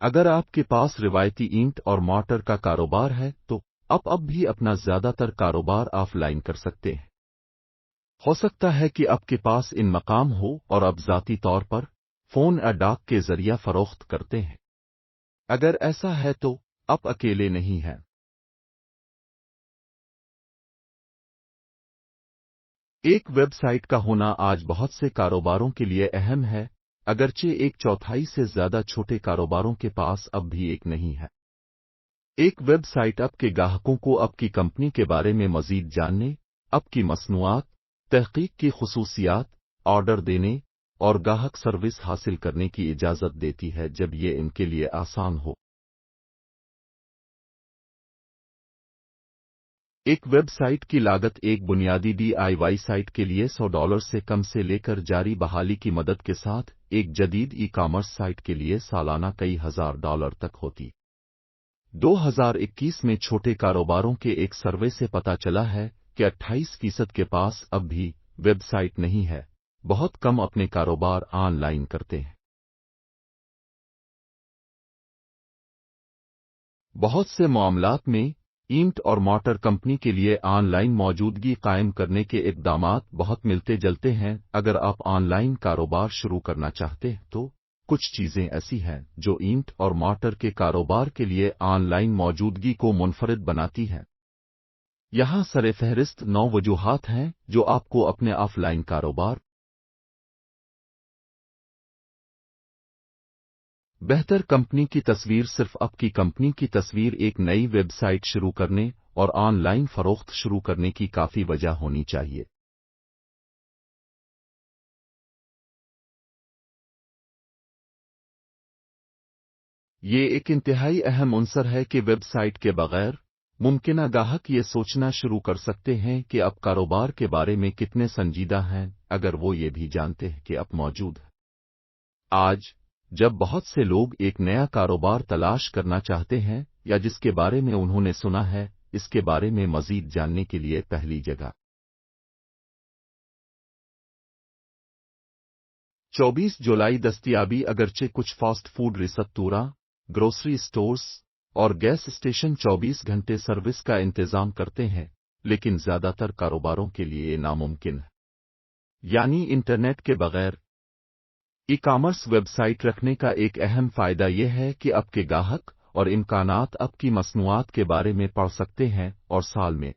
اگر آپ کے پاس روایتی اینٹ اور مارٹر کا کاروبار ہے تو آپ اب بھی اپنا زیادہ تر کاروبار آف لائن کر سکتے ہیں۔ ہو سکتا ہے کہ آپ کے پاس ان مقام ہو اور آپ ذاتی طور پر فون یا ڈاک کے ذریعہ فروخت کرتے ہیں۔ اگر ایسا ہے تو آپ اکیلے نہیں ہیں۔ ایک ویب سائٹ کا ہونا آج بہت سے کاروباروں کے لیے اہم ہے، اگرچہ ایک چوتھائی سے زیادہ چھوٹے کاروباروں کے پاس اب بھی ایک نہیں ہے۔ ایک ویب سائٹ آپ کے گاہکوں کو آپ کی کمپنی کے بارے میں مزید جاننے، آپ کی مصنوعات، تحقیق کی خصوصیات، آرڈر دینے اور گاہک سروس حاصل کرنے کی اجازت دیتی ہے جب یہ ان کے لیے آسان ہو۔ ایک ویب سائٹ کی لاگت ایک بنیادی DIY سائٹ کے لیے $100 سے کم سے لے کر جاری بحالی کی مدد کے ساتھ ایک جدید ای کامرس سائٹ کے لیے سالانہ کئی ہزار ڈالر تک ہوتی۔ 2021 میں چھوٹے کاروباروں کے ایک سروے سے پتہ چلا ہے کہ 28% کے پاس اب بھی ویب سائٹ نہیں ہے، بہت کم اپنے کاروبار آن لائن کرتے ہیں۔ بہت سے معاملات میں اینٹ اور مارٹر کمپنی کے لیے آن لائن موجودگی قائم کرنے کے اقدامات بہت ملتے جلتے ہیں۔ اگر آپ آن لائن کاروبار شروع کرنا چاہتے ہیں تو کچھ چیزیں ایسی ہیں جو اینٹ اور مارٹر کے کاروبار کے لیے آن لائن موجودگی کو منفرد بناتی ہیں۔ یہاں سر فہرست 9 وجوہات ہیں جو آپ کو اپنے آف لائن کاروبار بہتر کمپنی کی تصویر۔ صرف آپ کی کمپنی کی تصویر ایک نئی ویب سائٹ شروع کرنے اور آن لائن فروخت شروع کرنے کی کافی وجہ ہونی چاہیے۔ یہ ایک انتہائی اہم عنصر ہے کہ ویب سائٹ کے بغیر ممکنہ گاہک یہ سوچنا شروع کر سکتے ہیں کہ آپ کاروبار کے بارے میں کتنے سنجیدہ ہیں اگر وہ یہ بھی جانتے ہیں کہ آپ موجود ہیں۔ آج جب بہت سے لوگ ایک نیا کاروبار تلاش کرنا چاہتے ہیں یا جس کے بارے میں انہوں نے سنا ہے، اس کے بارے میں مزید جاننے کے لیے پہلی جگہ 24 جولائی دستیابی۔ اگرچہ کچھ fast food restaurant, grocery stores اور گیس اسٹیشن 24 گھنٹے سروس کا انتظام کرتے ہیں، لیکن زیادہ تر کاروباروں کے لیے یہ ناممکن ہے۔ یعنی انٹرنیٹ کے بغیر ای کامرس ویب سائٹ رکھنے کا ایک اہم فائدہ یہ ہے کہ آپ کے گاہک اور امکانات آپ کی مصنوعات کے بارے میں پڑھ سکتے ہیں اور سال میں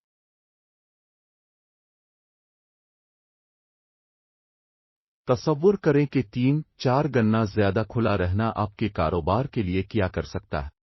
تصور کریں کہ 3-4 گنا زیادہ کھلا رہنا آپ کے کاروبار کے لیے کیا کر سکتا ہے۔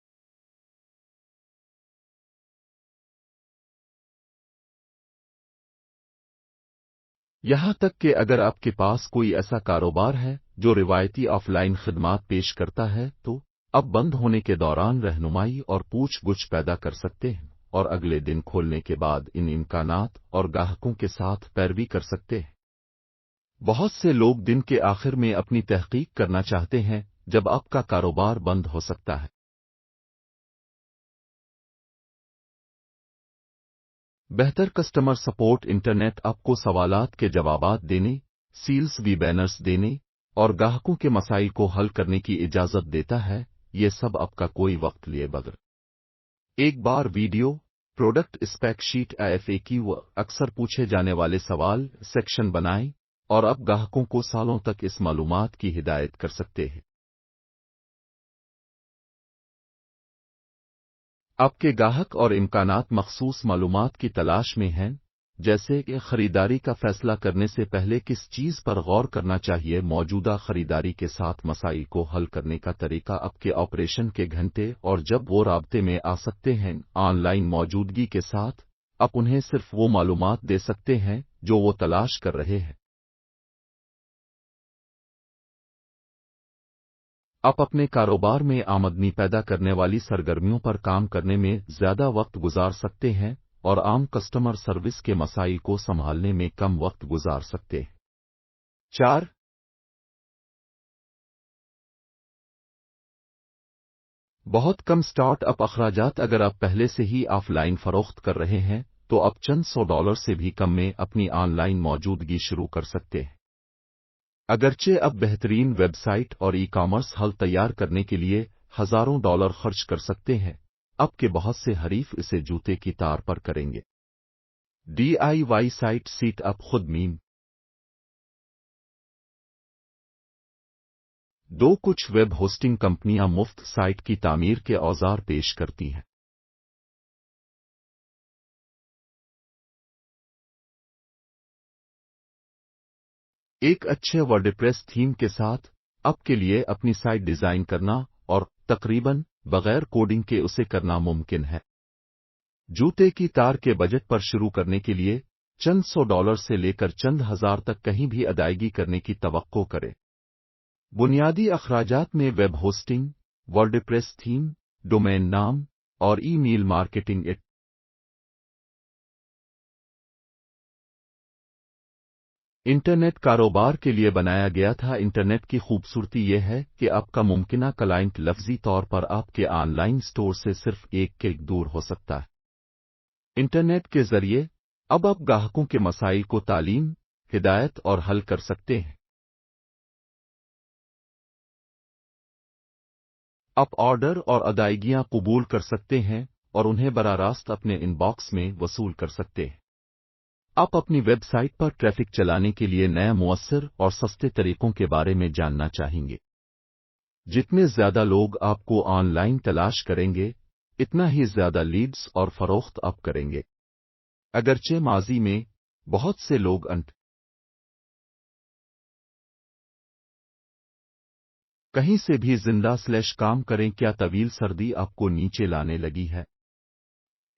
یہاں تک کہ اگر آپ کے پاس کوئی ایسا کاروبار ہے جو روایتی آف لائن خدمات پیش کرتا ہے تو اب بند ہونے کے دوران رہنمائی اور پوچھ گچھ پیدا کر سکتے ہیں اور اگلے دن کھولنے کے بعد ان امکانات اور گاہکوں کے ساتھ پیروی کر سکتے ہیں۔ بہت سے لوگ دن کے آخر میں اپنی تحقیق کرنا چاہتے ہیں جب آپ کا کاروبار بند ہو سکتا ہے۔ بہتر کسٹمر سپورٹ۔ انٹرنیٹ آپ کو سوالات کے جوابات دینے، سیلز ویبینرز دینے اور گاہکوں کے مسائل کو حل کرنے کی اجازت دیتا ہے، یہ سب آپ کا کوئی وقت لیے بغیر ایک بار video, product spec sheet, FAQ، اکثر پوچھے جانے والے سوال سیکشن بنائیں اور آپ گاہکوں کو سالوں تک اس معلومات کی ہدایت کر سکتے ہیں۔ آپ کے گاہک اور امکانات مخصوص معلومات کی تلاش میں ہیں، جیسے کہ خریداری کا فیصلہ کرنے سے پہلے کس چیز پر غور کرنا چاہیے، موجودہ خریداری کے ساتھ مسائل کو حل کرنے کا طریقہ، آپ کے آپریشن کے گھنٹے اور جب وہ رابطے میں آ سکتے ہیں۔ آن لائن موجودگی کے ساتھ آپ انہیں صرف وہ معلومات دے سکتے ہیں جو وہ تلاش کر رہے ہیں۔ آپ اپنے کاروبار میں آمدنی پیدا کرنے والی سرگرمیوں پر کام کرنے میں زیادہ وقت گزار سکتے ہیں اور عام کسٹمر سروس کے مسائل کو سنبھالنے میں کم وقت گزار سکتے ہیں۔ 4 بہت کم سٹارٹ اپ اخراجات۔ اگر آپ پہلے سے ہی آف لائن فروخت کر رہے ہیں تو آپ چند $100 سے بھی کم میں اپنی آن لائن موجودگی شروع کر سکتے ہیں۔ اگرچہ اب بہترین ویب سائٹ اور ای کامرس حل تیار کرنے کے لیے हजारों डॉलर खर्च कर सकते हैं। अब के बहुत से हरीफ इसे जूते की तार पर करेंगे। DIY साइट सीट अप खुद मीम। दो कुछ वेब होस्टिंग कंपनियां मुफ्त साइट की तामीर के औजार पेश करती हैं। एक अच्छे वर्डप्रेस थीम के साथ आपके लिए अपनी साइट डिजाइन करना और तकरीबन बगैर कोडिंग के उसे करना मुमकिन है। जूते की तार के बजट पर शुरू करने के लिए चंद $100 से लेकर चंद हजार तक कहीं भी अदायगी करने की तवक्को करें। बुनियादी अखराजात में web hosting, WordPress theme, domain नाम और ईमेल मार्केटिंग। इंटरनेट कारोबार के लिए बनाया गया था। इंटरनेट की खूबसूरती यह है कि आपका मुमकिना क्लाइंट लफ्जी तौर पर आपके ऑनलाइन स्टोर से सिर्फ एक क्लिक दूर हो सकता है। इंटरनेट के जरिए अब आप ग्राहकों के मसाइल को तालीम, हिदायत और हल कर सकते हैं। आप ऑर्डर और अदायगियां कबूल कर सकते हैं और उन्हें बराह रास्त अपने इनबॉक्स में वसूल कर सकते हैं। आप अपनी वेबसाइट पर ट्रैफिक चलाने के लिए नए मुअस्सर और सस्ते तरीकों के बारे में जानना चाहेंगे। जितने ज्यादा लोग आपको ऑनलाइन तलाश करेंगे, इतना ही ज्यादा लीड्स और फरोख्त आप करेंगे। अगरचे माजी में बहुत से लोग कहीं से भी जिंदा काम करें। क्या तवील सर्दी आपको नीचे लाने लगी है?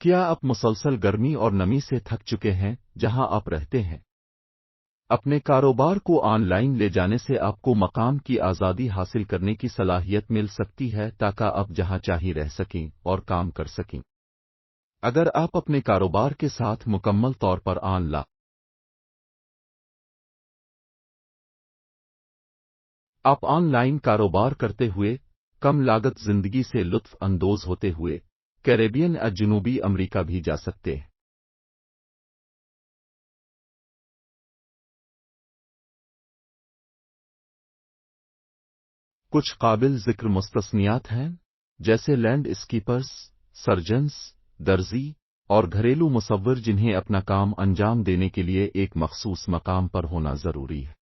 क्या आप मुसलसल गर्मी और नमी से थक चुके हैं जहां आप रहते हैं? अपने कारोबार को ऑनलाइन ले जाने से आपको मकाम की आज़ादी हासिल करने की सलाहियत मिल सकती है ताकि आप जहां चाहे रह सकें और काम कर सकें। अगर आप अपने कारोबार के साथ मुकम्मल तौर पर आप ऑनलाइन कारोबार करते हुए कम लागत जिंदगी से लुत्फ अंदोज होते हुए कैरेबियन या जनूबी अमेरिका भी जा सकते हैं। कुछ काबिल जिक्र मुस्तस्नियात हैं, जैसे लैंड स्कीपर्स, सर्जन्स, दर्जी और घरेलू मुसव्विर जिन्हें अपना काम अंजाम देने के लिए एक मखसूस मकाम पर होना जरूरी है।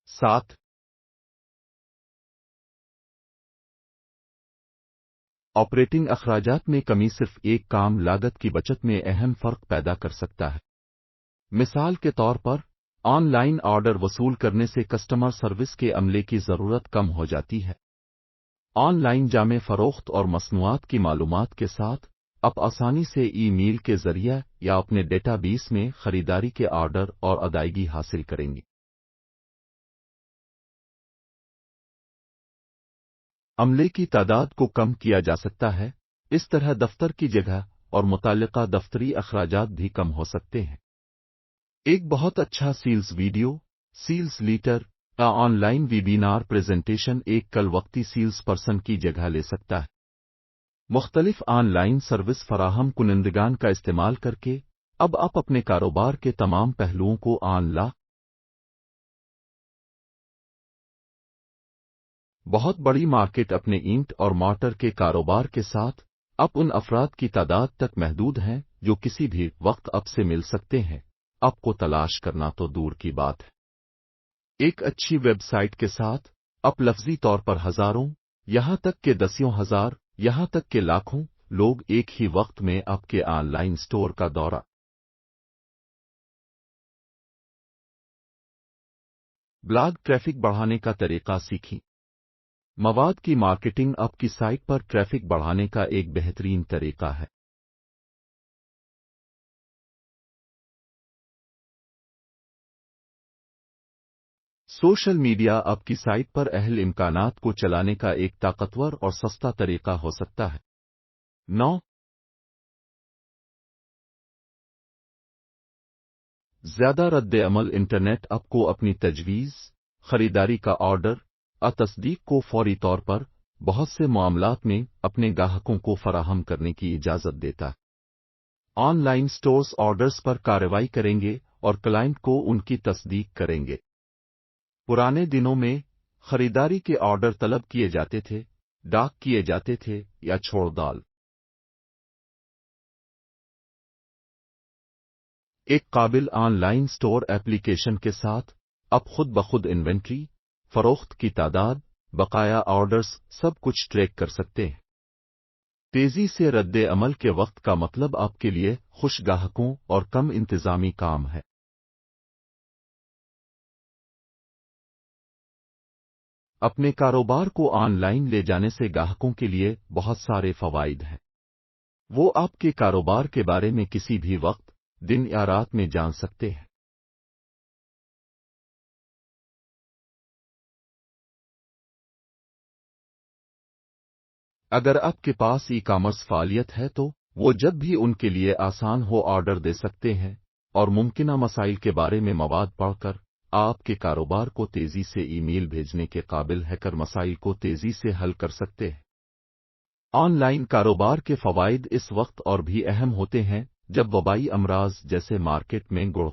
7. ऑपरेटिंग अखराजात में कमी सिर्फ एक काम लागत की बचत में अहम फर्क पैदा कर सकता है। मिसाल के तौर पर, ऑनलाइन ऑर्डर वसूल करने से कस्टमर सर्विस के अमले की जरूरत कम हो जाती है। ऑनलाइन जामे फरोख्त और मसनूआत की मालूमात के साथ आप आसानी से ईमेल के जरिए या अपने डेटाबेस में खरीदारी के ऑर्डर और अदायगी हासिल करेंगे। अमले की तादाद को कम किया जा सकता है। इस तरह दफ्तर की जगह और मुताल्लिका दफ्तरी अखराजात भी कम हो सकते हैं। एक बहुत अच्छा सेल्स वीडियो, सेल्स लीटर या ऑनलाइन वेबिनार प्रेजेंटेशन एक कल वक्ती सेल्स पर्सन की जगह ले सकता है। मुख्तलिफ ऑनलाइन सर्विस फराहम कुनंदगान का इस्तेमाल करके अब आप अपने कारोबार के तमाम पहलुओं को बहुत बड़ी मार्केट अपने ईंट और मोटर के कारोबार के साथ अब उन अफराद की तादाद तक महदूद हैं जो किसी भी वक्त अब से मिल सकते हैं। आपको तलाश करना तो दूर की बात है। एक अच्छी वेबसाइट के साथ आप लफ्जी तौर पर हजारों, यहां तक के दसियों हजार, यहां तक के लाखों लोग एक ही वक्त में आपके ऑनलाइन स्टोर का दौरा। ब्लॉग ट्रैफिक बढ़ाने का तरीका सीखी। मवाद की मार्केटिंग आपकी साइट पर ट्रैफिक बढ़ाने का एक बेहतरीन तरीका है। सोशल मीडिया आपकी साइट पर अहल इम्कानात को चलाने का एक ताकतवर और सस्ता तरीका हो सकता है। 9. ज्यादा रद्द अमल इंटरनेट आपको अपनी तजवीज़, खरीदारी का ऑर्डर और तस्दीक को फौरी तौर पर बहुत से मामलात में अपने ग्राहकों को फराहम करने की इजाज़त देता है। ऑनलाइन स्टोर्स ऑर्डर्स पर कार्रवाई करेंगे और क्लाइंट को उनकी तस्दीक करेंगे। पुराने दिनों में खरीदारी के ऑर्डर तलब किए जाते थे, डाक किए जाते थे या छोड़ डाल। एक काबिल ऑनलाइन स्टोर एप्लीकेशन के साथ अब खुद ब खुद इन्वेंट्री, फरोख्त की तादाद, बकाया ऑर्डर्स सब कुछ ट्रैक कर सकते हैं। तेजी से रद्द अमल के वक्त का मतलब आपके लिए खुश ग्राहकों और कम इंतजामी काम है। अपने कारोबार को ऑनलाइन ले जाने से ग्राहकों के लिए बहुत सारे फवाइद हैं। वो आपके कारोबार के बारे में किसी भी वक्त, दिन या रात में जान सकते हैं। अगर आपके पास ई कॉमर्स फालियत है तो वो जब भी उनके लिए आसान हो ऑर्डर दे सकते हैं और मुमकिना मसाइल के बारे में मवाद पढ़कर आपके कारोबार को तेजी से ईमेल भेजने के काबिल हैकर मसाइल को तेजी से हल कर सकते हैं। ऑनलाइन कारोबार के फवाइद इस वक्त और भी अहम होते हैं जब वबाई अमराज जैसे मार्केट में गुड़